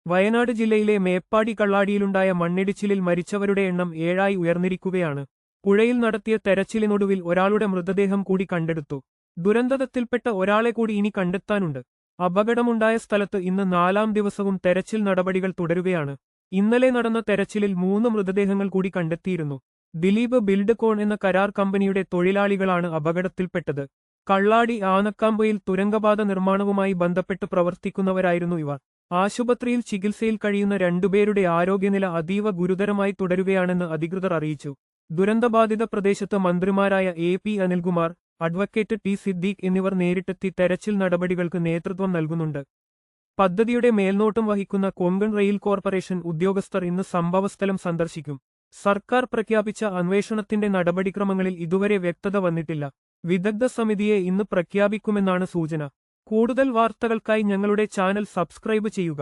വയനാട് ജില്ലയിലെ മേപ്പാടി കള്ളാടിയിലുണ്ടായ മണ്ണിടിച്ചിലിൽ മരിച്ചവരുടെ എണ്ണം 7 ഉയർന്നിരിക്കുകയാണ്. പുഴയിൽ നടത്തിയ തെരച്ചിലിനൊടുവിൽ ഒരാളുടെ മൃതദേഹം കൂടി കണ്ടെടുത്തു. ദുരന്തത്തിൽപ്പെട്ട ഒരാളെ കൂടി ഇനി കണ്ടെത്താനുണ്ട്. അപകടമുണ്ടായ സ്ഥലത്ത് ഇന്ന് 4-ാം ദിവസവും തെരച്ചിൽ നടപടികൾ തുടരുകയാണ്. ഇന്നലെ നടന്ന തെരച്ചിലിൽ 3 മൃതദേഹങ്ങൾ കൂടി കണ്ടെത്തിയിരുന്നു. ദിലീപ് ബിൽഡ്കോൺ എന്ന കരാർ കമ്പനിയുടെ തൊഴിലാളികളാണ് അപകടത്തിൽപ്പെട്ടത്. കള്ളാടി ആനക്കാമ്പയിൽ തുരങ്കപാത നിർമ്മാണവുമായി ബന്ധപ്പെട്ട് പ്രവർത്തിക്കുന്നവരായിരുന്നു ഇവർ. ആശുപത്രിയിൽ ചികിത്സയിൽ കഴിയുന്ന 2 പേരുടെ ആരോഗ്യനില അതീവ ഗുരുതരമായി തുടരുകയാണെന്ന് അധികൃതർ അറിയിച്ചു. ദുരന്തബാധിത പ്രദേശത്ത് മന്ത്രിമാരായ AP. Anilkumar, advocate T Siddique എന്നിവർ നേരിട്ടെത്തി തെരച്ചിൽ നടപടികൾക്ക് നേതൃത്വം നൽകുന്നുണ്ട്. പദ്ധതിയുടെ മേൽനോട്ടം വഹിക്കുന്ന കൊങ്കൺ റെയിൽ കോർപ്പറേഷൻ ഉദ്യോഗസ്ഥർ ഇന്ന് സംഭവസ്ഥലം സന്ദർശിക്കും. സർക്കാർ പ്രഖ്യാപിച്ച അന്വേഷണത്തിന്റെ നടപടിക്രമങ്ങളിൽ ഇതുവരെ വ്യക്തത വന്നിട്ടില്ല. വിദഗ്ധ സമിതിയെ ഇന്ന് പ്രഖ്യാപിക്കുമെന്നാണ് സൂചന. കൂടുതൽ വാർത്തകൾക്കായി ഞങ്ങളുടെ ചാനൽ സബ്സ്ക്രൈബ് ചെയ്യുക.